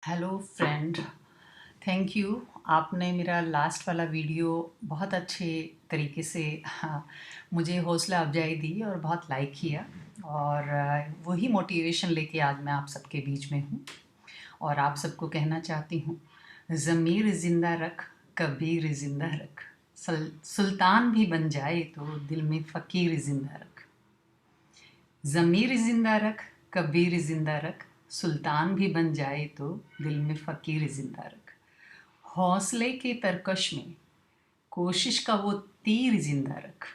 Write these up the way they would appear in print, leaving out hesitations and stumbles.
Hello friend, thank you. आपने मेरा last वाला वीडियो बहुत अच्छे तरीके से मुझे हौसला अफजाई दी और बहुत लाइक किया। और वही मोटिवेशन लेके आज मैं आप सबके बीच में हूँ और आप सबको कहना चाहती हूँ, ज़मीर ज़िंदा रख, कबीर ज़िंदा रख, सुल्तान भी बन जाए तो दिल में फ़कीर ज़िंदा रख। ज़मीर ज़िंदा रख, कबीर ज़िंदा रख, सुल्तान भी बन जाए तो दिल में फ़कीर ज़िंदा रख। हौसले के तरकश में कोशिश का वो तीर ज़िंदा रख।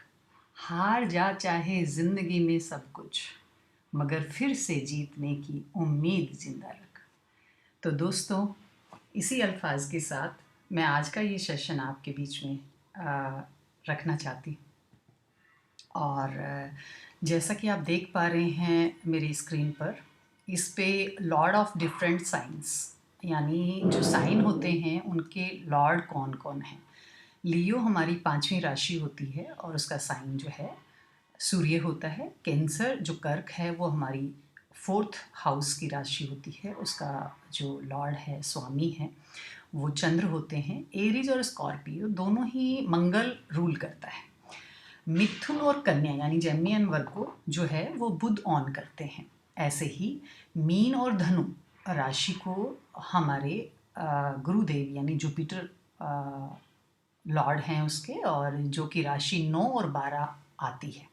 हार जा चाहे ज़िंदगी में सब कुछ, मगर फिर से जीतने की उम्मीद ज़िंदा रख। तो दोस्तों, इसी अल्फाज के साथ मैं आज का ये सेशन आपके बीच में रखना चाहती हूँ। और जैसा कि आप देख पा रहे हैं मेरी स्क्रीन पर, इस पे लॉर्ड ऑफ डिफरेंट साइंस, यानी जो साइन होते हैं उनके लॉर्ड कौन कौन हैं। लियो हमारी 5वीं राशि होती है और उसका साइन जो है सूर्य होता है। कैंसर जो कर्क है वो हमारी 4th हाउस की राशि होती है, उसका जो लॉर्ड है, स्वामी है, वो चंद्र होते हैं। एरीज और स्कॉर्पियो दोनों ही मंगल रूल करता है। मिथुन और कन्या यानी जेमिनी एंड वर्गो जो है वो बुध ऑन करते हैं। ऐसे ही मीन और धनु राशि को हमारे गुरुदेव यानी जुपिटर लॉर्ड हैं उसके, और जो कि राशि 9 और 12 आती है।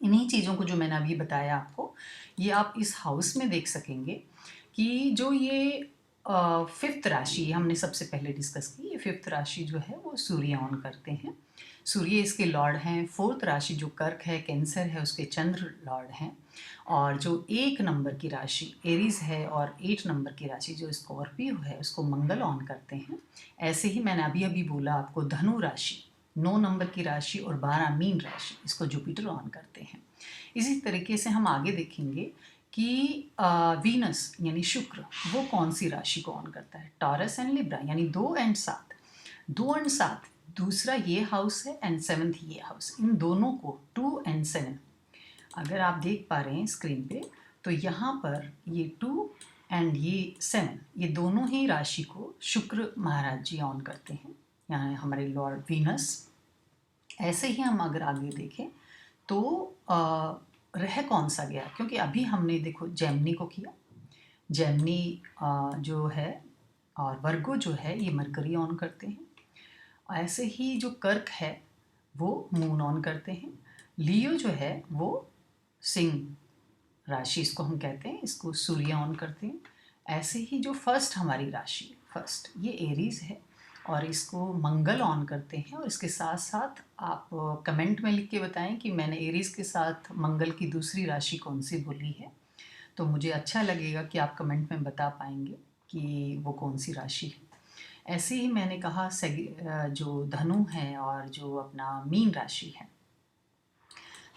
इन्हीं चीज़ों को जो मैंने अभी बताया आपको, ये आप इस हाउस में देख सकेंगे कि जो ये 5th राशि हमने सबसे पहले डिस्कस की, ये 5th राशि जो है वो सूर्य ऑन करते हैं। सूर्य इसके लॉर्ड हैं। 4th राशि जो कर्क है, कैंसर है, उसके चंद्र लॉर्ड हैं। और जो 1 नंबर की राशि एरीज है और 8 नंबर की राशि जो स्कॉर्पियो है, उसको मंगल ऑन करते हैं। ऐसे ही मैंने अभी अभी बोला आपको, धनु राशि 9 नंबर की राशि और 12 मीन राशि, इसको जुपिटर ऑन करते हैं। इसी तरीके से हम आगे देखेंगे कि वीनस यानी शुक्र वो कौन सी राशि को ऑन करता है। टॉरस एंड लिब्रा यानी 2 एंड 7, 2 एंड 7 दूसरा ये हाउस है एंड 7th ये हाउस, इन दोनों को 2 एंड 7 अगर आप देख पा रहे हैं स्क्रीन पे, तो यहाँ पर ये 2 एंड ये 7 ये दोनों ही राशि को शुक्र महाराज जी ऑन करते हैं, यहाँ हमारे लॉर्ड वीनस। ऐसे ही हम अगर आगे देखें तो रह कौन सा गया, क्योंकि अभी हमने देखो जेमिनी को किया। जेमिनी जो है और वर्गो जो है ये मरकरी ऑन करते हैं। ऐसे ही जो कर्क है वो मून ऑन करते हैं। लियो जो है वो सिंह राशि इसको हम कहते हैं, इसको सूर्य ऑन करते हैं। ऐसे ही जो फर्स्ट हमारी राशि, फर्स्ट ये एरीज है और इसको मंगल ऑन करते हैं। और इसके साथ साथ आप कमेंट में लिख के बताएं कि मैंने एरीज के साथ मंगल की दूसरी राशि कौन सी बोली है, तो मुझे अच्छा लगेगा कि आप कमेंट में बता पाएंगे कि वो कौन सी राशि है। ऐसे ही मैंने कहा जो धनु है और जो अपना मीन राशि है,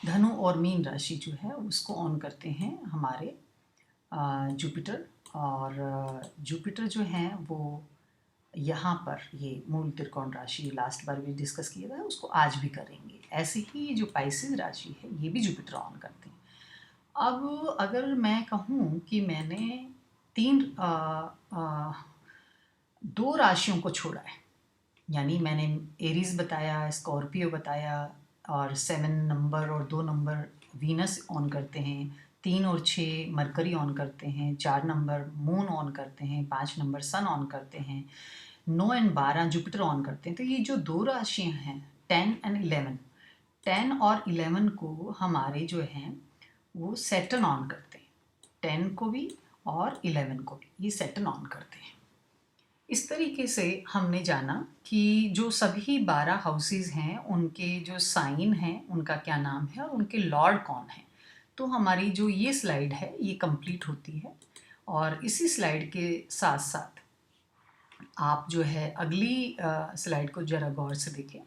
धनु और मीन राशि जो है उसको ऑन करते हैं हमारे जुपिटर। और जुपिटर जो हैं वो यहाँ पर ये मूल त्रिकोण राशि लास्ट बार भी डिस्कस किया था, उसको आज भी करेंगे। ऐसे ही जो पाइसेस राशि है ये भी जुपिटर ऑन करते हैं। अब अगर मैं कहूँ कि मैंने तीन दो राशियों को छोड़ा है, यानी मैंने एरीज बताया, स्कॉर्पियो बताया, और 7 नंबर और 2 नंबर वीनस ऑन करते हैं, 3 और 6 मरकरी ऑन करते हैं, 4 नंबर मून ऑन करते हैं, 5 नंबर सन ऑन करते हैं, 9 एंड 12 जुपिटर ऑन करते हैं। तो ये जो दो राशियां हैं 10 एंड 11, 10 और 11 को हमारे जो हैं वो सैटर्न ऑन करते हैं। 10 को भी और 11 को भी ये सैटर्न ऑन करते हैं। इस तरीके से हमने जाना कि जो सभी 12 हाउसेस हैं उनके जो साइन हैं उनका क्या नाम है और उनके लॉर्ड कौन है। तो हमारी जो ये स्लाइड है ये कंप्लीट होती है। और इसी स्लाइड के साथ साथ आप जो है अगली स्लाइड को ज़रा गौर से देखें।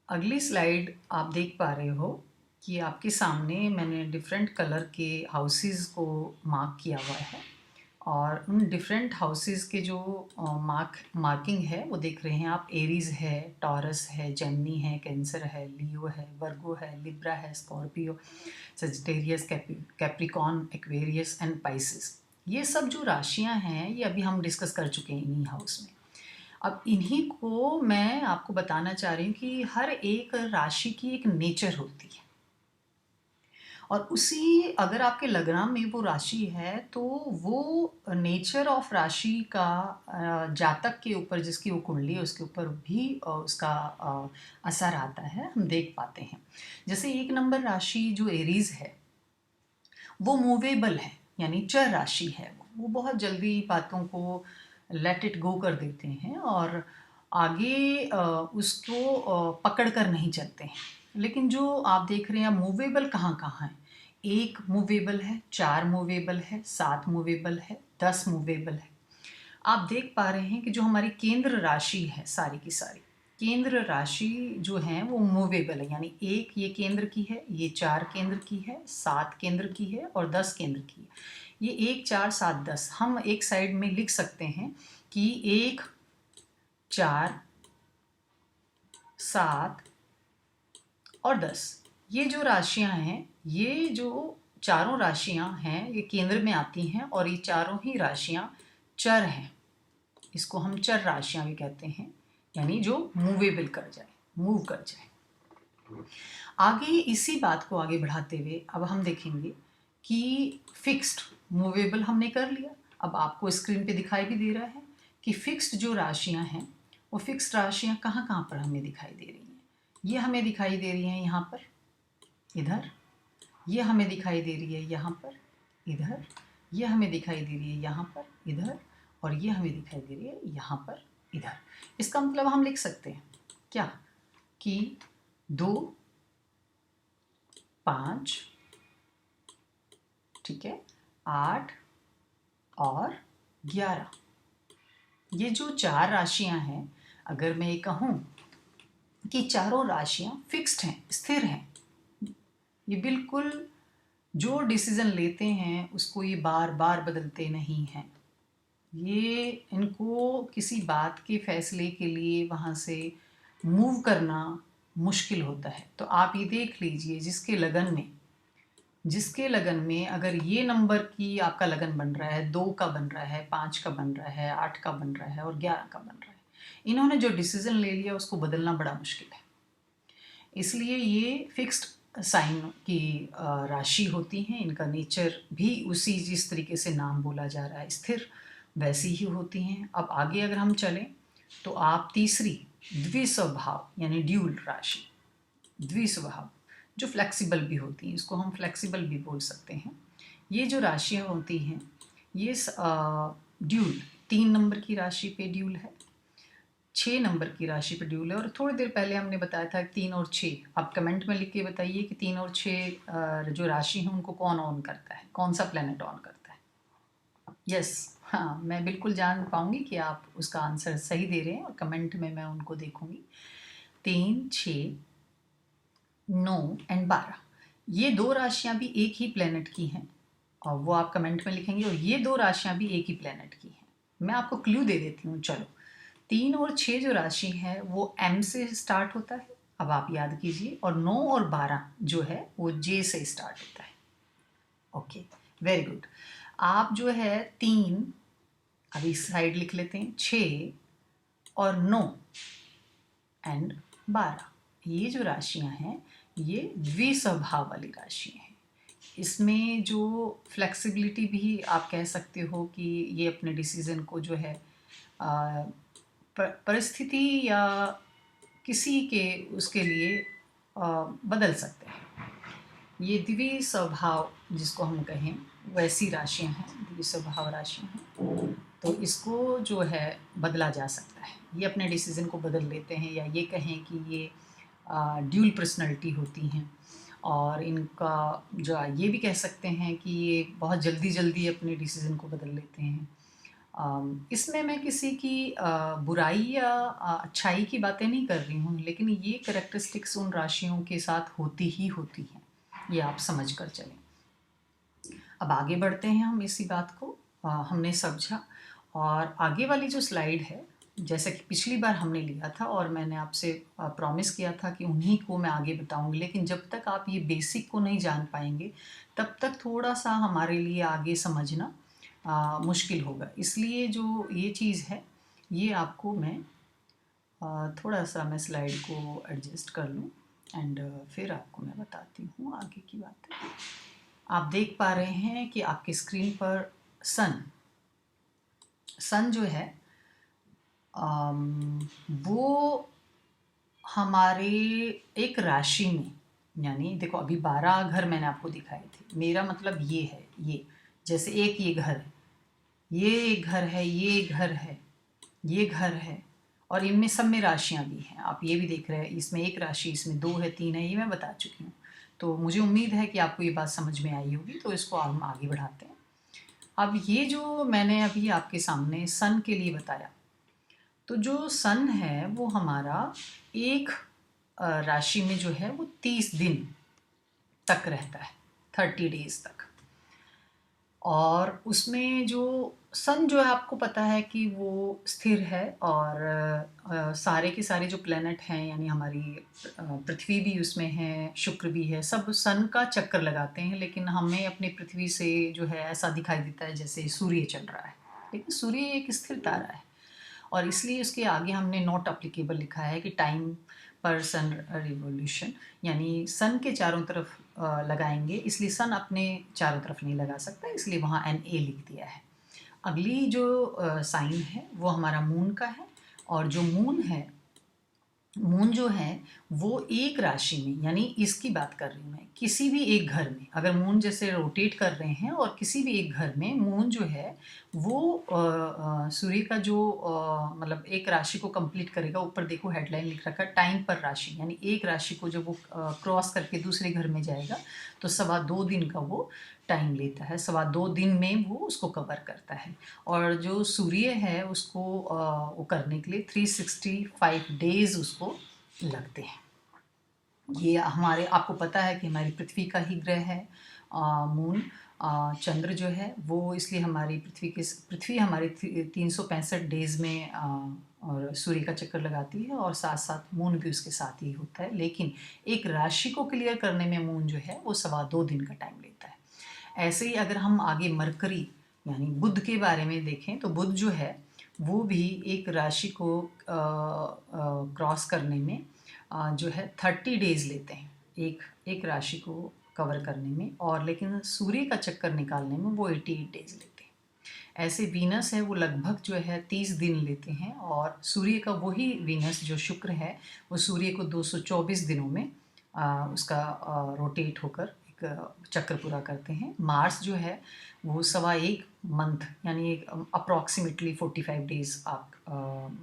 अगली स्लाइड आप देख पा रहे हो कि आपके सामने मैंने डिफरेंट कलर के हाउसेस को मार्क किया हुआ है, और उन डिफरेंट हाउसेस के जो मार्किंग है वो देख रहे हैं आप। एरीज है, टॉरस है, जेमिनी है, कैंसर है, लियो है, वर्गो है, लिब्रा है, Scorpio, Sagittarius, Capricorn, Aquarius and Pisces, ये सब जो राशियां हैं ये अभी हम डिस्कस कर चुके हैं इन्हीं हाउस में। अब इन्हीं को मैं आपको बताना चाह रही हूँ कि हर एक राशि की एक नेचर होती है, और उसी अगर आपके लग्न में वो राशि है तो वो नेचर ऑफ राशि का जातक के ऊपर, जिसकी वो कुंडली है उसके ऊपर भी उसका असर आता है, हम देख पाते हैं। जैसे 1 नंबर राशि जो एरीज है वो मूवेबल है, यानी चर राशि है। वो बहुत जल्दी बातों को लेट इट गो कर देते हैं और आगे उसको पकड़ कर नहीं चलते हैं। लेकिन जो आप देख रहे हैं मूवेबल कहाँ कहाँ है, 1 मूवेबल है, 4 मूवेबल है, 7 मूवेबल है, 10 मूवेबल है। आप देख पा रहे हैं कि जो हमारी केंद्र राशि है, सारी की सारी केंद्र राशि जो है वो मूवेबल है, यानी 1 ये केंद्र की है, ये 4 केंद्र की है, 7 केंद्र की है और 10 केंद्र की है। ये 1 4 7 10 हम एक साइड में लिख सकते हैं कि 1 4 7 और 10 ये जो राशियां हैं, ये जो चारों राशियां हैं ये केंद्र में आती हैं और ये चारों ही राशियां चर हैं। इसको हम चर राशियां भी कहते हैं, यानी जो मूवेबल कर जाए, मूव कर जाए। आगे इसी बात को आगे बढ़ाते हुए अब हम देखेंगे कि फिक्स्ड मूवेबल हमने कर लिया। अब आपको स्क्रीन पे दिखाई भी दे रहा है कि फिक्स्ड जो राशियां हैं वो फिक्स्ड राशियां कहाँ कहाँ पर हमें दिखाई दे रही हैं। ये हमें दिखाई दे रही हैं यहाँ पर, इधर। ये हमें दिखाई दे रही है यहाँ पर, इधर। ये हमें दिखाई दे रही है यहाँ पर, इधर। और ये हमें दिखाई दे रही है यहाँ पर, इधर। इसका मतलब हम लिख सकते हैं क्या कि 2 5, ठीक है, 8 और 11, ये जो 4 राशियां हैं, अगर मैं ये कहूँ कि चारों राशियां फिक्स्ड हैं, स्थिर हैं, ये बिल्कुल जो डिसीजन लेते हैं उसको ये बार बार बदलते नहीं हैं। ये इनको किसी बात के फैसले के लिए वहाँ से मूव करना मुश्किल होता है। तो आप ये देख लीजिए जिसके लगन में अगर ये नंबर की आपका लगन बन रहा है, 2 का बन रहा है, 5 का बन रहा है, 8 का बन रहा है और 11 का बन रहा है, इन्होंने जो डिसीजन ले लिया उसको बदलना बड़ा मुश्किल है। इसलिए ये फिक्स्ड साइन की राशि होती हैं। इनका नेचर भी उसी जिस तरीके से नाम बोला जा रहा है स्थिर, वैसी ही होती हैं। अब आगे अगर हम चलें तो आप तीसरी द्विस्वभाव यानी ड्यूल राशि, द्विस्वभाव जो फ्लेक्सिबल भी होती हैं, इसको हम फ्लेक्सिबल भी बोल सकते हैं। ये जो राशियाँ होती हैं ये ड्यूल 3 नंबर की राशि पे ड्यूल है, 6 नंबर की राशि पे ड्यूल है। और थोड़ी देर पहले हमने बताया था 3 और 6। आप कमेंट में लिख के बताइए कि 3 और 6 जो राशि हैं उनको कौन ऑन करता है, कौन सा प्लेनेट ऑन करता है। यस, हाँ, मैं बिल्कुल जान पाऊंगी कि आप उसका आंसर सही दे रहे हैं और कमेंट में मैं उनको देखूंगी। 3 6 9 एंड 12 ये 2 राशियां भी एक ही प्लेनेट की हैं और वो आप कमेंट में लिखेंगे। और ये 2 राशियां भी एक ही प्लेनेट की हैं। मैं आपको क्लू दे देती हूँ। चलो, 3 और 6 जो राशि है वो एम से स्टार्ट होता है, अब आप याद कीजिए। और 9 और 12 जो है वो जे से स्टार्ट होता है। Okay, very good. आप जो है 3 अभी साइड लिख लेते हैं, 6 और 9 एंड 12 ये जो राशियां हैं ये द्विस्वभाव वाली राशियां हैं। इसमें जो फ्लेक्सिबिलिटी भी आप कह सकते हो कि ये अपने डिसीज़न को जो है परिस्थिति या किसी के उसके लिए बदल सकते हैं। ये द्विस्वभाव जिसको हम कहें वैसी राशियां हैं, द्विस्वभाव राशियां हैं। तो इसको जो है बदला जा सकता है, ये अपने डिसीज़न को बदल लेते हैं, या ये कहें कि ये ड्यूल पर्सनैलिटी होती हैं। और इनका जो ये भी कह सकते हैं कि ये बहुत जल्दी जल्दी अपने डिसीज़न को बदल लेते हैं। इसमें मैं किसी की बुराई या अच्छाई की बातें नहीं कर रही हूँ, लेकिन ये कैरेक्टरिस्टिक्स उन राशियों के साथ होती ही होती हैं, ये आप समझ कर चलें। अब आगे बढ़ते हैं हम इसी बात को हमने समझा। और आगे वाली जो स्लाइड है, जैसे कि पिछली बार हमने लिया था और मैंने आपसे प्रॉमिस किया था कि उन्हीं को मैं आगे बताऊंगी, लेकिन जब तक आप ये बेसिक को नहीं जान पाएंगे तब तक थोड़ा सा हमारे लिए आगे समझना मुश्किल होगा। इसलिए जो ये चीज़ है, ये आपको मैं थोड़ा सा मैं स्लाइड को एडजस्ट कर लूँ एंड फिर आपको मैं बताती हूँ आगे की बातें। आप देख पा रहे हैं कि आपकी स्क्रीन पर सन जो है वो हमारे एक राशि में, यानी देखो अभी 12 घर मैंने आपको दिखाए थे, मेरा मतलब ये है, ये जैसे एक ये घर है, ये एक घर है, ये एक घर है, ये घर है, और इनमें सब में राशियाँ भी हैं। आप ये भी देख रहे हैं, इसमें एक राशि, इसमें 2 है, 3 है, ये मैं बता चुकी हूँ। तो मुझे उम्मीद है कि आपको ये बात समझ में आई होगी, तो इसको हम आगे बढ़ाते हैं। अब ये जो मैंने अभी आपके सामने सन के लिए बताया, तो जो सन है वो हमारा एक राशि में जो है वो 30 दिन तक रहता है, 30 डेज तक। और उसमें जो सन जो है आपको पता है कि वो स्थिर है, और सारे के सारे जो प्लैनेट हैं, यानी हमारी पृथ्वी भी उसमें है, शुक्र भी है, सब सन का चक्कर लगाते हैं। लेकिन हमें अपनी पृथ्वी से जो है ऐसा दिखाई देता है जैसे सूर्य चल रहा है, लेकिन सूर्य एक स्थिर तारा है, और इसलिए उसके आगे हमने नॉट अप्लीकेबल लिखा है कि टाइम पर सन रिवोल्यूशन, यानी सन के चारों तरफ लगाएंगे, इसलिए सन अपने चारों तरफ नहीं लगा सकता, इसलिए वहाँ एन ए लिख दिया है। अगली जो साइन है वो हमारा मून का है, और जो मून है, मून जो है वो एक राशि में, यानी इसकी बात कर रही हूँ मैं, किसी भी एक घर में अगर मून जैसे रोटेट कर रहे हैं, और किसी भी एक घर में मून जो है वो सूर्य का जो मतलब एक राशि को कंप्लीट करेगा। ऊपर देखो हेडलाइन लिख रखा है टाइम पर राशि, यानी एक राशि को जब वो क्रॉस करके दूसरे घर में जाएगा तो 2.25 दिन का वो टाइम लेता है, 2.25 दिन में वो उसको कवर करता है। और जो सूर्य है उसको वो करने के लिए 365 डेज उसको लगते हैं। ये हमारे, आपको पता है कि हमारी पृथ्वी का ही ग्रह है मून। चंद्र जो है वो, इसलिए हमारी पृथ्वी हमारी 365 डेज में और सूर्य का चक्कर लगाती है, और साथ साथ मून भी उसके साथ ही होता है। लेकिन एक राशि को क्लियर करने में मून जो है वो 2.25 दिन का टाइम लेता है। ऐसे ही अगर हम आगे मरकरी यानी बुध के बारे में देखें, तो बुध जो है वो भी एक राशि को क्रॉस करने में जो है 30 डेज लेते हैं, एक एक राशि को कवर करने में, और लेकिन सूर्य का चक्कर निकालने में वो 88 डेज लेते हैं। ऐसे वीनस है वो लगभग जो है 30 दिन लेते हैं, और सूर्य का वही वीनस जो शुक्र है वो सूर्य को 224 दिनों में उसका रोटेट होकर चक्र पूरा करते हैं। मार्स जो है वो 1.25 मंथ, यानी एक अप्रॉक्सीमेटली 45 डेज, आप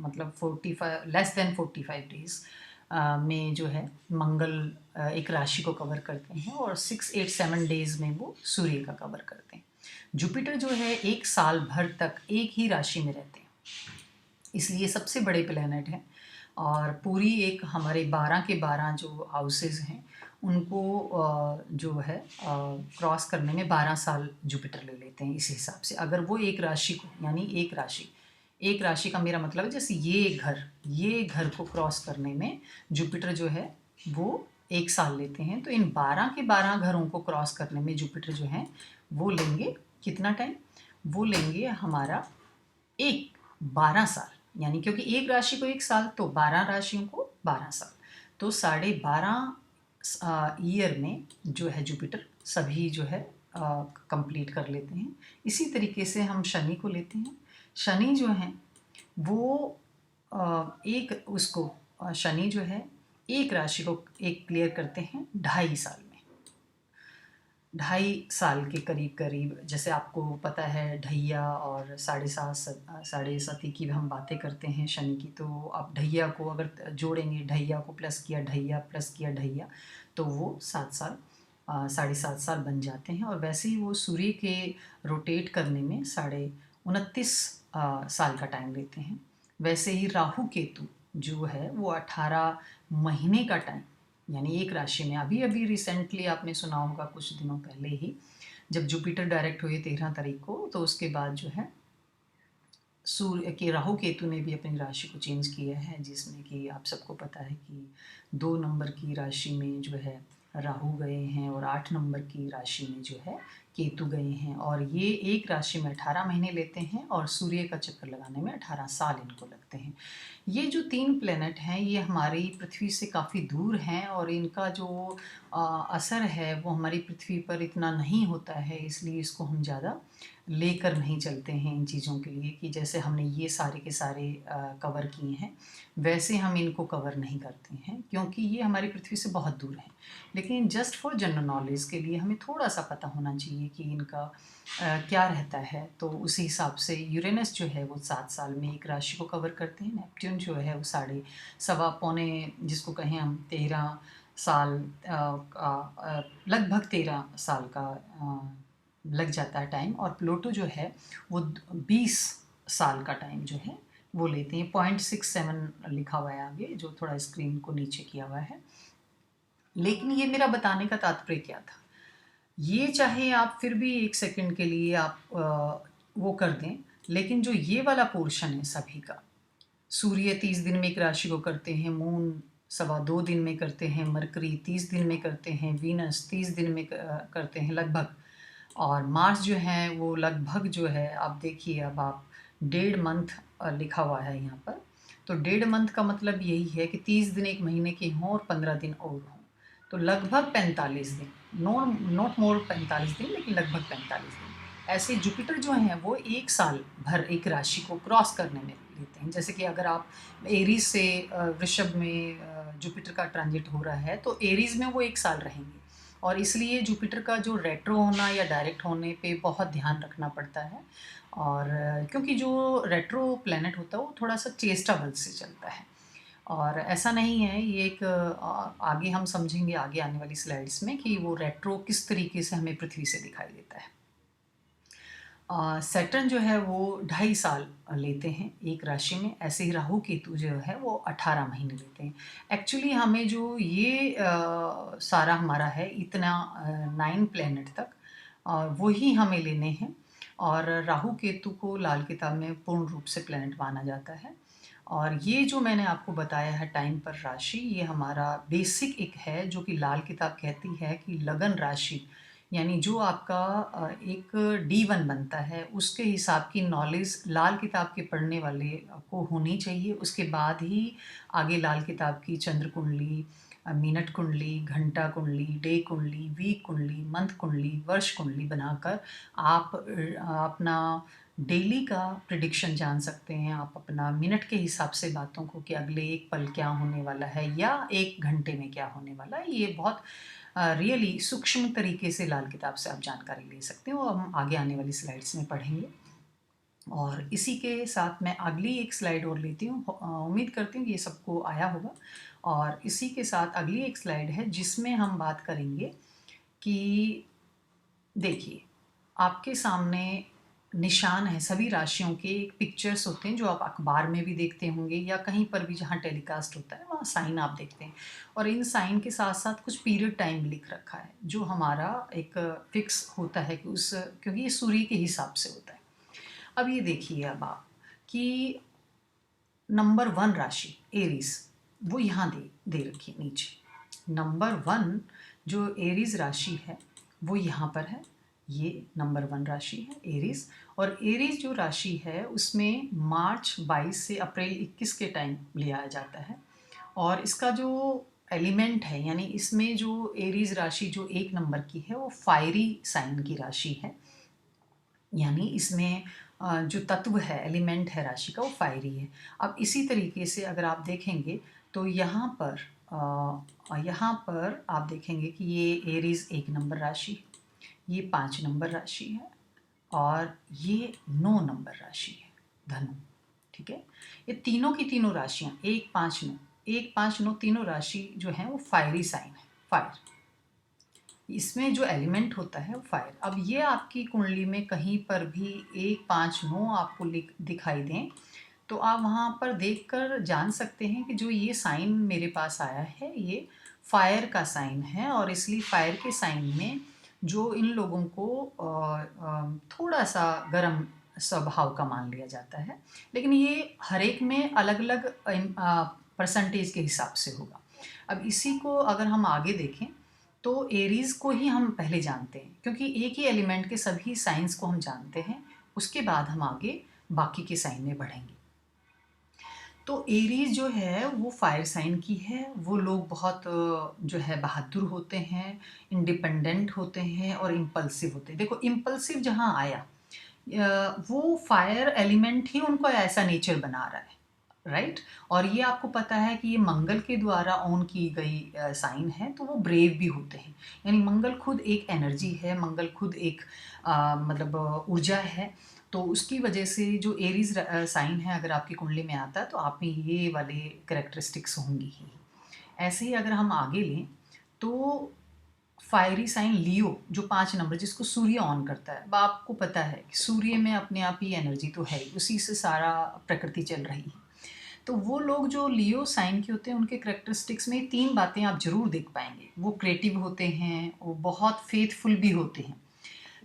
मतलब 45 लेस देन 45 डेज में जो है मंगल एक राशि को कवर करते हैं, और 6-8-7 डेज में वो सूर्य का कवर करते हैं। जुपिटर जो है 1 साल भर तक एक ही राशि में रहते हैं, इसलिए सबसे बड़े प्लैनेट हैं, और पूरी एक हमारे 12 के 12 जो हाउसेज हैं उनको जो है क्रॉस करने में 12 साल जुपिटर ले लेते हैं। इस हिसाब से अगर वो एक राशि को, यानी एक राशि का मेरा मतलब है जैसे ये घर को क्रॉस करने में जुपिटर जो है वो 1 साल लेते हैं, तो इन 12 के 12 घरों को क्रॉस करने में जुपिटर जो है वो लेंगे कितना टाइम, वो लेंगे हमारा 12 साल, यानी क्योंकि एक राशि को 1 साल, तो 12 राशियों को 12 साल, तो 12.5 ईयर में जो है जुपिटर सभी जो है कंप्लीट कर लेते हैं। इसी तरीके से हम शनि को लेते हैं। शनि जो है वो एक उसको शनि जो है एक राशि को एक क्लियर करते हैं 2.5 साल में, 2.5 साल के करीब करीब। जैसे आपको पता है ढैया और 7.5 की हम बातें करते हैं शनि की, तो आप ढैया को अगर जोड़ेंगे, ढैया को प्लस किया ढैया प्लस किया ढैया, तो वो 7 साल 7.5 साल बन जाते हैं। और वैसे ही वो सूर्य के रोटेट करने में 29 साल का टाइम लेते हैं। वैसे ही राहु केतु जो है वो 18 महीने का टाइम, यानी एक राशि में। अभी अभी रिसेंटली आपने सुना होगा कुछ दिनों पहले ही जब जुपिटर डायरेक्ट हुए 13 तारीख को, तो उसके बाद जो है सूर्य के राहु केतु ने भी अपनी राशि को चेंज किया है, जिसमें कि आप सबको पता है कि 2 नंबर की राशि में जो है राहु गए हैं, और 8 नंबर की राशि में जो है केतु गए हैं, और ये एक राशि में 18 महीने लेते हैं और सूर्य का चक्कर लगाने में 18 साल इनको लगते हैं। ये जो 3 प्लैनेट हैं ये हमारी पृथ्वी से काफ़ी दूर हैं, और इनका जो असर है वो हमारी पृथ्वी पर इतना नहीं होता है, इसलिए इसको हम ज़्यादा लेकर नहीं चलते हैं इन चीज़ों के लिए, कि जैसे हमने ये सारे के सारे कवर किए हैं वैसे हम इनको कवर नहीं करते हैं, क्योंकि ये हमारी पृथ्वी से बहुत दूर हैं। लेकिन जस्ट फॉर जनरल नॉलेज के लिए हमें थोड़ा सा पता होना चाहिए कि इनका क्या रहता है। तो उसी हिसाब से यूरेनस जो है वो 7 साल में एक राशि को कवर करते हैं, नेपट्यून जो है वो साढ़े सवा पौने जिसको कहें हम 13 साल लगभग 13 साल का लग जाता है टाइम, और प्लूटो जो है वो 20 साल का टाइम जो है वो लेते हैं। 0.67 लिखा हुआ है आगे, जो थोड़ा स्क्रीन को नीचे किया हुआ है। लेकिन ये मेरा बताने का तात्पर्य क्या था, ये चाहे आप फिर भी 1 सेकंड के लिए आप वो कर दें, लेकिन जो ये वाला पोर्शन है सभी का, सूर्य 30 दिन में एक राशि को करते हैं, मून 2.25 दिन में करते हैं, मरकरी 30 दिन में करते हैं, वीनस 30 दिन में करते हैं लगभग, और मार्स जो है वो लगभग जो है, आप देखिए अब आप 1.5 मंथ लिखा हुआ है यहाँ पर, तो 1.5 मंथ का मतलब यही है कि 30 दिन एक महीने के हों और 15 दिन और हों, तो लगभग 45 दिन, नॉट मोर 45 दिन, लेकिन लगभग 45 दिन। ऐसे जुपिटर जो हैं वो 1 साल भर एक राशि को क्रॉस करने में लेते हैं। जैसे कि अगर आप एरीज से वृषभ में जुपिटर का ट्रांजिट हो रहा है, तो एरीज में वो 1 साल रहेंगे, और इसलिए जुपिटर का जो रेट्रो होना या डायरेक्ट होने पे बहुत ध्यान रखना पड़ता है। और क्योंकि जो रेट्रो प्लैनेट होता है वो थोड़ा सा चेष्टा बल से चलता है, और ऐसा नहीं है, ये एक आगे हम समझेंगे आगे आने वाली स्लाइड्स में कि वो रेट्रो किस तरीके से हमें पृथ्वी से दिखाई देता है। सैटर्न जो है वो 2.5 साल लेते हैं एक राशि में, ऐसे ही राहु केतु जो है वो 18 महीने लेते हैं। एक्चुअली हमें जो ये सारा हमारा है इतना 9 प्लैनेट तक वही हमें लेने हैं, और राहु केतु को लाल किताब में पूर्ण रूप से प्लैनेट माना जाता है। और ये जो मैंने आपको बताया है टाइम पर राशि, ये हमारा बेसिक एक है जो कि लाल किताब कहती है कि लगन राशि, यानी जो आपका एक D1 बनता है उसके हिसाब की नॉलेज लाल किताब के पढ़ने वाले को होनी चाहिए। उसके बाद ही आगे लाल किताब की चंद्र कुंडली, मिनट कुंडली, घंटा कुंडली, डे कुंडली, वीक कुंडली, मंथ कुंडली, वर्ष कुंडली बनाकर आप अपना डेली का प्रिडिक्शन जान सकते हैं। आप अपना मिनट के हिसाब से बातों को, कि अगले एक पल क्या होने वाला है या 1 घंटे में क्या होने वाला है, ये बहुत रियली सूक्ष्म तरीके से लाल किताब से आप जानकारी ले सकते हो। हम आगे आने वाली स्लाइड्स में पढ़ेंगे, और इसी के साथ मैं अगली एक स्लाइड और लेती हूँ। उम्मीद करती हूँ कि ये सबको आया होगा। और इसी के साथ अगली एक स्लाइड है जिसमें हम बात करेंगे कि देखिए, आपके सामने निशान है सभी राशियों के, एक पिक्चर्स होते हैं जो आप अखबार में भी देखते होंगे या कहीं पर भी जहाँ टेलीकास्ट होता है वहाँ साइन आप देखते हैं, और इन साइन के साथ साथ कुछ पीरियड टाइम लिख रखा है जो हमारा एक फिक्स होता है कि उस, क्योंकि ये सूर्य के हिसाब से होता है। अब ये देखिए अब आप कि नंबर 1 राशि एरीज वो यहाँ दे रखी है नीचे। नंबर 1 जो एरीज राशि है वो यहाँ पर है, ये नंबर 1 राशि है एरीज। और एरीज जो राशि है उसमें मार्च 22 से अप्रैल 21 के टाइम लिया जाता है, और इसका जो एलिमेंट है, यानी इसमें जो एरीज राशि जो 1 नंबर की है वो फायरी साइन की राशि है, यानी इसमें जो तत्व है, एलिमेंट है राशि का, वो फायरी है। अब इसी तरीके से अगर आप देखेंगे तो यहाँ पर आप देखेंगे कि ये एरीज 1 नंबर राशि है, ये 5 नंबर राशि है, और ये 9 नंबर राशि है धनु। ठीक है, ये तीनों की तीनों राशियाँ 1 5 9, 1 5 9 तीनों राशि जो है वो फायरी साइन है, फायर। इसमें जो एलिमेंट होता है वो फायर। अब ये आपकी कुंडली में कहीं पर भी 1 5 9 आपको दिखाई दें तो आप वहाँ पर देखकर जान सकते हैं कि जो ये साइन मेरे पास आया है ये फायर का साइन है, और इसलिए फायर के साइन में जो इन लोगों को थोड़ा सा गर्म स्वभाव का मान लिया जाता है, लेकिन ये हर एक में अलग अलग परसेंटेज के हिसाब से होगा। अब इसी को अगर हम आगे देखें तो एरीज को ही हम पहले जानते हैं, क्योंकि एक ही एलिमेंट के सभी साइंस को हम जानते हैं, उसके बाद हम आगे बाकी के साइन में बढ़ेंगे। तो एरीज जो है वो फायर साइन की है। वो लोग बहुत जो है बहादुर होते हैं, इंडिपेंडेंट होते हैं और इम्पल्सिव होते हैं। देखो इम्पल्सिव जहाँ आया, वो फायर एलिमेंट ही उनको ऐसा नेचर बना रहा है, राइट। और ये आपको पता है कि ये मंगल के द्वारा ऑन की गई साइन है, तो वो ब्रेव भी होते हैं। यानी मंगल खुद एक एनर्जी है, मंगल खुद एक मतलब ऊर्जा है। तो उसकी वजह से जो एरीज साइन है अगर आपकी कुंडली में आता है तो आप में ये वाले करेक्टरिस्टिक्स होंगी ही। ऐसे ही अगर हम आगे लें तो फायरी साइन लियो जो 5 नंबर जिसको सूर्य ऑन करता है, अब आपको पता है कि सूर्य में अपने आप ही एनर्जी तो है ही, उसी से सारा प्रकृति चल रही है। तो वो लोग जो लियो साइन के होते हैं उनके करेक्टरिस्टिक्स में 3 बातें आप ज़रूर देख पाएंगे। वो क्रिएटिव होते हैं, वो बहुत फेथफुल भी होते हैं,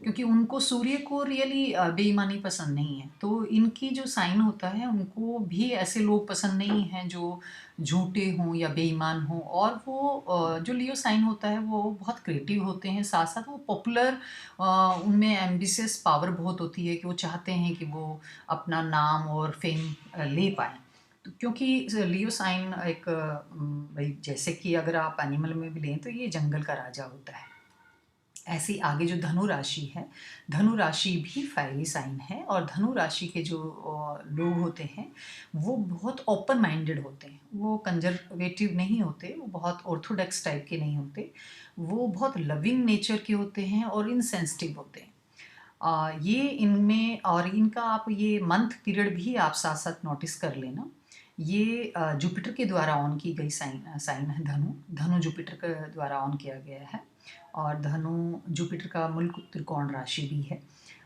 क्योंकि उनको सूर्य को रियली बेईमानी पसंद नहीं है। तो इनकी जो साइन होता है उनको भी ऐसे लोग पसंद नहीं हैं जो झूठे हों या बेईमान हों। और वो जो लियो साइन होता है वो बहुत क्रिएटिव होते हैं, साथ साथ वो पॉपुलर, उनमें एम्बिशियस पावर बहुत होती है कि वो चाहते हैं कि वो अपना नाम और फेम ले पाएँ। तो क्योंकि लियो साइन एक भाई जैसे कि अगर आप एनिमल में भी लें तो ये जंगल का राजा होता है। ऐसी आगे जो धनु राशि है, धनु राशि भी फायरी साइन है। और धनु राशि के जो लोग होते हैं वो बहुत ओपन माइंडेड होते हैं, वो कंजर्वेटिव नहीं होते, वो बहुत ऑर्थोडॉक्स टाइप के नहीं होते, वो बहुत लविंग नेचर के होते हैं और इनसेंसिटिव होते हैं। ये इनमें और इनका आप ये मंथ पीरियड भी आप साथ साथ नोटिस कर लेना। ये जुपिटर के द्वारा ऑन की गई साइन साइन है धनु। धनु जुपिटर के द्वारा ऑन किया गया है और धनु जुपिटर का मुल्क त्रिकोण राशि भी है।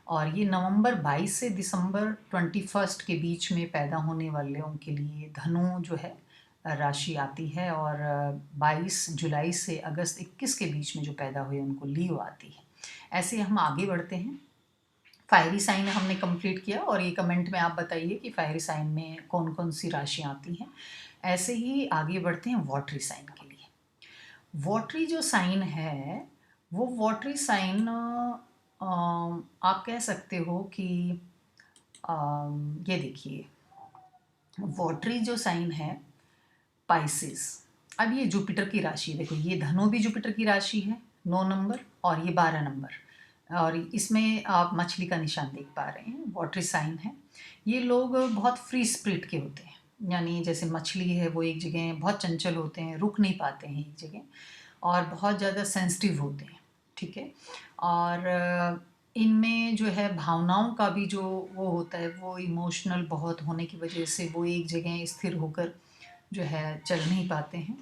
और ये नवंबर 22 से दिसंबर 21 के बीच में पैदा होने वालों के लिए धनु जो है राशि आती है। और 22 जुलाई से अगस्त 21 के बीच में जो पैदा हुए उनको लियो आती है। ऐसे हम आगे बढ़ते हैं। फायरी साइन हमने कंप्लीट किया और ये कमेंट में आप बताइए कि फायरी साइन में कौन कौन सी राशियाँ आती हैं। ऐसे ही आगे बढ़ते हैं वाटरी साइन के लिए। वाटरी जो साइन है वो वाटरी साइन आप कह सकते हो कि ये देखिए, वाटरी जो साइन है पाइसिस। अब ये जुपिटर की राशि, देखो ये धनु भी जुपिटर की राशि है 9 नंबर और ये 12 नंबर। और इसमें आप मछली का निशान देख पा रहे हैं, वाटरी साइन है। ये लोग बहुत फ्री स्पिरिट के होते हैं, यानी जैसे मछली है वो एक जगह बहुत चंचल होते हैं, रुक नहीं पाते हैं एक जगह और बहुत ज़्यादा सेंसिटिव होते हैं, ठीक है। और इनमें जो है भावनाओं का भी जो वो होता है वो इमोशनल बहुत होने की वजह से वो एक जगह स्थिर होकर जो है चल नहीं पाते हैं।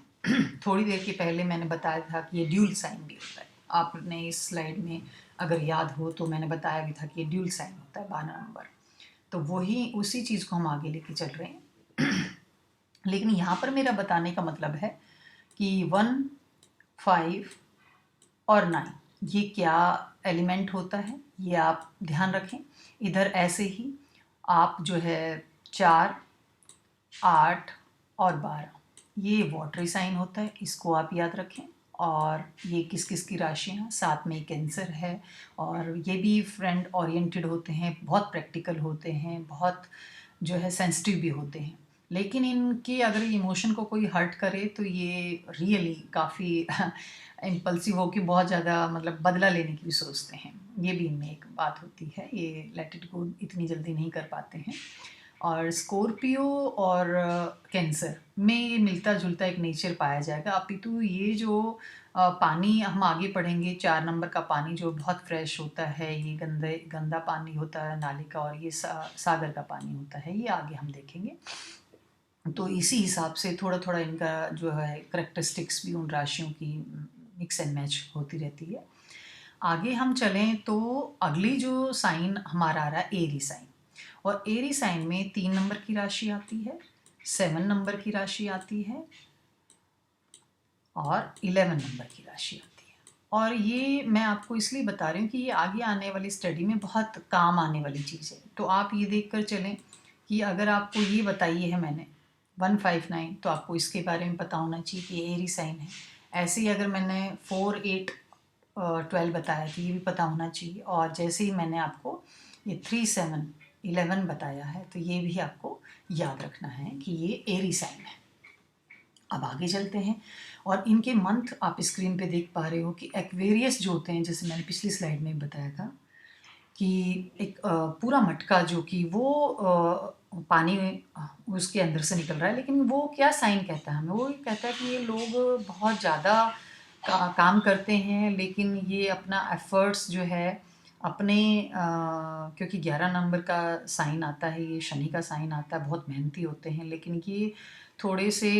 थोड़ी देर के पहले मैंने बताया था कि ये ड्यूल साइन भी होता है। आपने इस स्लाइड में अगर याद हो तो मैंने बताया भी था कि ये ड्यूल साइन होता है 12 नंबर। तो वही उसी चीज़ को हम आगे लेके चल रहे हैं। लेकिन यहाँ पर मेरा बताने का मतलब है कि 1, 5 और 9 ये क्या एलिमेंट होता है ये आप ध्यान रखें। इधर ऐसे ही आप जो है 4, 8 और 12 ये वाटरी साइन होता है, इसको आप याद रखें। और ये किस किस की राशियाँ हैं, साथ में कैंसर है और ये भी फ्रेंड ओरिएंटेड होते हैं, बहुत प्रैक्टिकल होते हैं, बहुत जो है सेंसिटिव भी होते हैं। लेकिन इनके अगर इमोशन को कोई हर्ट करे तो ये रियली काफ़ी इम्पल्सिव होकर बहुत ज़्यादा मतलब बदला लेने की भी सोचते हैं। ये भी इनमें एक बात होती है, ये लेट इट गो इतनी जल्दी नहीं कर पाते हैं। और स्कॉर्पियो और कैंसर में ये मिलता जुलता एक नेचर पाया जाएगा। अपितु ये जो पानी हम आगे पढ़ेंगे, 4 नंबर का पानी जो बहुत फ्रेश होता है, ये गंदा पानी होता है नाले का और ये सागर का पानी होता है, ये आगे हम देखेंगे। तो इसी हिसाब से थोड़ा थोड़ा इनका जो है करेक्टरिस्टिक्स भी उन राशियों की मिक्स एंड मैच होती रहती है। आगे हम चलें तो अगली जो साइन हमारा आ रहा है एरी साइन। और एरी साइन में 3 नंबर की राशि आती है, 7 नंबर की राशि आती है और 11 नंबर की राशि आती है। और ये मैं आपको इसलिए बता रही हूँ कि ये आगे आने वाली स्टडी में बहुत काम आने वाली चीज़ है। तो आप ये देख कर चलें कि अगर आपको ये बताइए है मैंने 159 तो आपको इसके बारे में पता होना चाहिए कि ये एरी साइन है। ऐसे ही अगर मैंने 4 8 12 बताया तो ये भी पता होना चाहिए, और जैसे ही मैंने आपको ये 3 7 11 बताया है तो ये भी आपको याद रखना है कि ये एरी साइन है। अब आगे चलते हैं, और इनके मंथ आप स्क्रीन पे देख पा रहे हो कि एक्वेरियस जो होते हैं, जैसे मैंने पिछली स्लाइड में बताया था कि एक पूरा मटका जो कि वो पानी उसके अंदर से निकल रहा है, लेकिन वो क्या साइन कहता है हमें? वो ये कहता है कि ये लोग बहुत ज़्यादा काम करते हैं, लेकिन ये अपना एफर्ट्स जो है अपने क्योंकि 11 नंबर का साइन आता है, ये शनि का साइन आता है, बहुत मेहनती होते हैं, लेकिन ये थोड़े से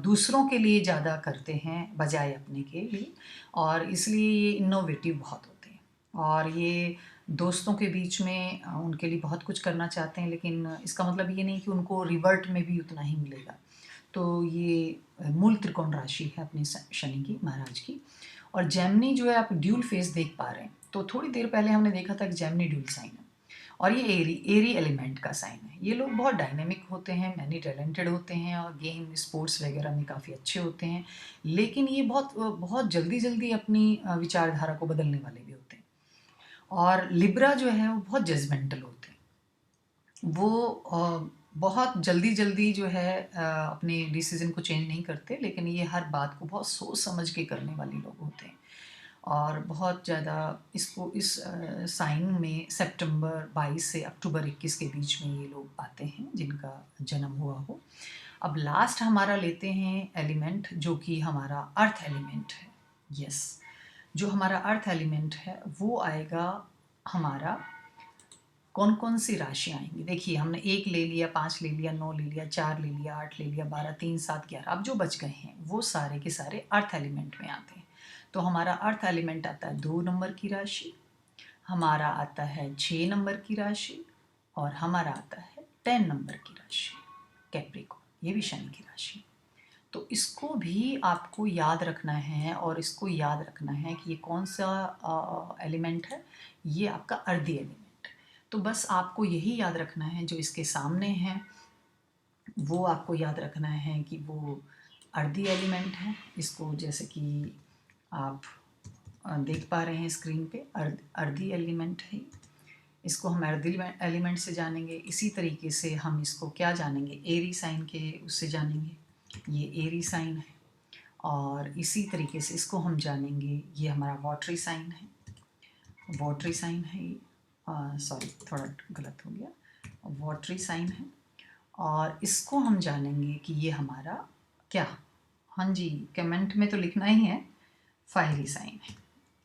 दूसरों के लिए ज़्यादा करते हैं बजाय अपने के लिए, और इसलिए ये इनोवेटिव बहुत होते हैं, और ये दोस्तों के बीच में उनके लिए बहुत कुछ करना चाहते हैं, लेकिन इसका मतलब ये नहीं कि उनको रिवर्ट में भी उतना ही मिलेगा। तो ये मूल त्रिकोण राशि है अपनी शनि की, महाराज की। और जेमिनी जो है, आप ड्यूल फेस देख पा रहे हैं, तो थोड़ी देर पहले हमने देखा था कि जेमिनी ड्यूल साइन है, और ये एरी एलिमेंट का साइन है। ये लोग बहुत डायनेमिक होते हैं, मैनी टैलेंटेड होते हैं, और गेम स्पोर्ट्स वगैरह में काफ़ी अच्छे होते हैं, लेकिन ये बहुत बहुत जल्दी जल्दी अपनी विचारधारा को बदलने वाले भी होते हैं। और लिब्रा जो है वो बहुत जजमेंटल होते हैं, वो बहुत जल्दी जल्दी जो है अपने डिसीजन को चेंज नहीं करते, लेकिन ये हर बात को बहुत सोच समझ के करने वाले लोग होते हैं, और बहुत ज़्यादा इसको इस साइन में सितंबर 22 से अक्टूबर 21 के बीच में ये लोग आते हैं जिनका जन्म हुआ हो। अब लास्ट हमारा लेते हैं एलिमेंट, जो कि हमारा अर्थ एलिमेंट है। यस, जो हमारा अर्थ एलिमेंट है वो आएगा हमारा, कौन कौन सी राशियाँ आएंगी? देखिए, हमने 1 ले लिया, 5 ले लिया, 9 ले लिया, 4 ले लिया, 8 ले लिया, 12, 3, 7, 11, अब जो बच गए हैं वो सारे के सारे अर्थ एलिमेंट में आते हैं। तो हमारा अर्थ एलिमेंट आता है 2 नंबर की राशि, हमारा आता है 6 नंबर की राशि, और हमारा आता है 10 नंबर की राशि, कैप्रिकॉर्न। ये भी शनि की राशि। तो इसको भी आपको याद रखना है, और इसको याद रखना है कि ये कौन सा एलिमेंट है, ये आपका अर्धी एलिमेंट। तो बस आपको यही याद रखना है, जो इसके सामने है वो आपको याद रखना है कि वो अर्धी एलिमेंट है। इसको जैसे कि आप देख पा रहे हैं स्क्रीन पे, अर्धी एलिमेंट है। इसको हम अर्धी एलिमेंट से जानेंगे। इसी तरीके से हम इसको क्या जानेंगे, एरी साइन के उससे जानेंगे, ये एरी साइन है। और इसी तरीके से इसको हम जानेंगे, ये हमारा वाटरी साइन है, वाटरी साइन है ये, सॉरी थोड़ा गलत हो गया, वाटरी साइन है। और इसको हम जानेंगे कि ये हमारा क्या, हाँ जी कमेंट में तो लिखना ही है, फायरी साइन है,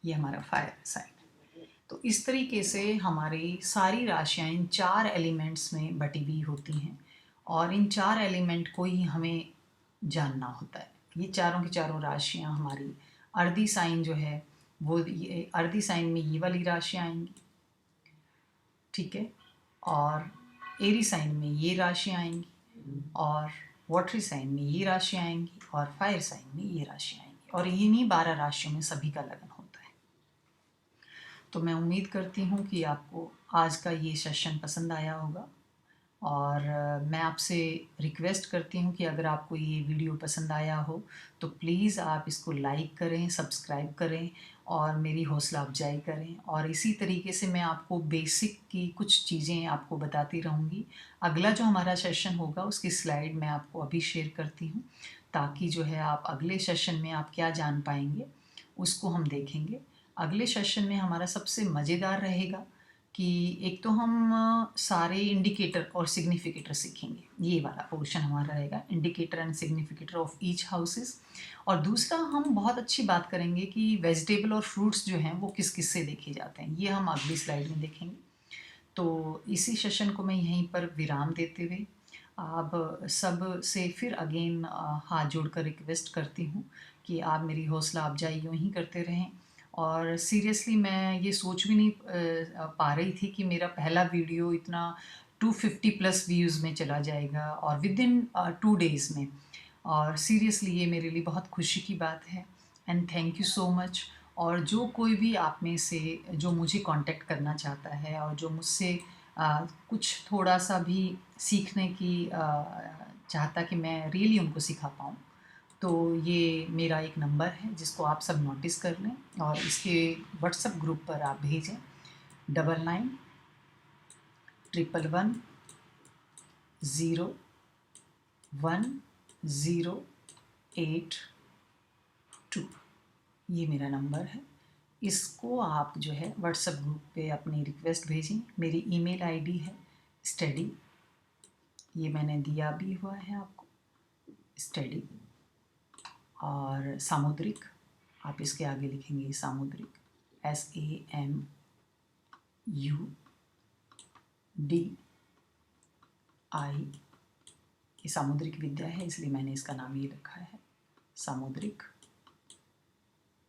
ये हमारा फायर साइन है। तो इस तरीके से हमारी सारी राशियाँ इन 4 एलिमेंट्स में बटी हुई होती हैं, और इन 4 एलिमेंट को ही हमें जानना होता है। ये चारों की चारों राशियाँ हमारी अर्धी साइन जो है वो, ये अर्धी साइन में ये वाली राशियाँ आएंगी, ठीक है, और एरी साइन में ये राशियाँ आएंगी, और वाटरी साइन में ये राशियाँ आएंगी, और फायर साइन में ये राशियाँ आएंगी, और इन्हीं 12 राशियों में सभी का लगन होता है। तो मैं उम्मीद करती हूँ कि आपको आज का ये सेशन पसंद आया होगा, और मैं आपसे रिक्वेस्ट करती हूँ कि अगर आपको ये वीडियो पसंद आया हो तो प्लीज़ आप इसको लाइक करें, सब्सक्राइब करें, और मेरी हौसला अफजाई करें। और इसी तरीके से मैं आपको बेसिक की कुछ चीज़ें आपको बताती रहूँगी। अगला जो हमारा सेशन होगा उसकी स्लाइड मैं आपको अभी शेयर करती हूँ, ताकि जो है आप अगले सेशन में आप क्या जान पाएंगे उसको हम देखेंगे। अगले सेशन में हमारा सबसे मज़ेदार रहेगा कि एक तो हम सारे इंडिकेटर और सिग्निफिकेटर सीखेंगे, ये वाला पोर्शन हमारा रहेगा, indicator and significator of each houses. और दूसरा हम बहुत अच्छी बात करेंगे कि वेजिटेबल और फ्रूट्स जो हैं वो किस किस से देखे जाते हैं, ये हम अगली स्लाइड में देखेंगे। तो इसी सेशन को मैं यहीं पर विराम देते हुए आप सब से फिर अगेन हाथ जोड़कर रिक्वेस्ट करती हूँ कि आप मेरी हौसला अफजाई यूँ ही करते रहें। और सीरियसली मैं ये सोच भी नहीं पा रही थी कि मेरा पहला वीडियो इतना 250 प्लस व्यूज़ में चला जाएगा, और विद इन 2 डेज़ में। और सीरियसली ये मेरे लिए बहुत खुशी की बात है, and thank you so much. और जो कोई भी आप में से जो मुझे कांटेक्ट करना चाहता है, और जो मुझसे कुछ थोड़ा सा भी सीखने की चाहता कि मैं रियली उनको सिखा पाऊँ, तो ये मेरा एक नंबर है जिसको आप सब नोटिस कर लें और इसके व्हाट्सएप ग्रुप पर आप भेजें 99110108 ये मेरा नंबर है। इसको आप जो है व्हाट्सएप ग्रुप पे अपनी रिक्वेस्ट भेजें। मेरी ईमेल आईडी है स्टडी, ये मैंने दिया भी हुआ है आपको, स्टडी और सामुद्रिक, आप इसके आगे लिखेंगे सामुद्रिक, SAMUDI, ये सामुद्रिक विद्या है इसलिए मैंने इसका नाम ये रखा है सामुद्रिक,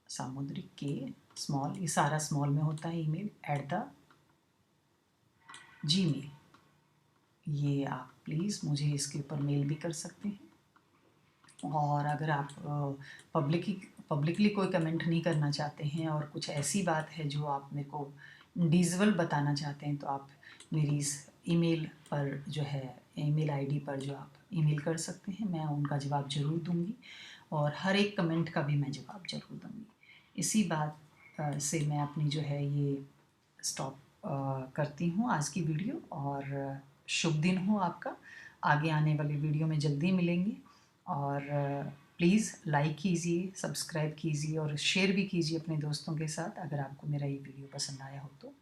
सामुद्रिक के स्मॉल, ये सारा स्मॉल में होता है ईमेल @gmail। ये आप प्लीज़ मुझे इसके ऊपर मेल भी कर सकते हैं। और अगर आप पब्लिकली कोई कमेंट नहीं करना चाहते हैं और कुछ ऐसी बात है जो आप मेरे को इंडिविजुअल बताना चाहते हैं तो आप मेरी इस ईमेल पर जो है, ईमेल आईडी पर जो आप ईमेल कर सकते हैं, मैं उनका जवाब ज़रूर दूंगी और हर एक कमेंट का भी मैं जवाब ज़रूर दूंगी। इसी बात से मैं अपनी जो है ये स्टॉप करती हूँ आज की वीडियो और शुभ दिन हो आपका। आगे आने वाली वीडियो में जल्दी मिलेंगे और प्लीज़ लाइक कीजिए, सब्सक्राइब कीजिए और शेयर भी कीजिए अपने दोस्तों के साथ अगर आपको मेरा ये वीडियो पसंद आया हो तो।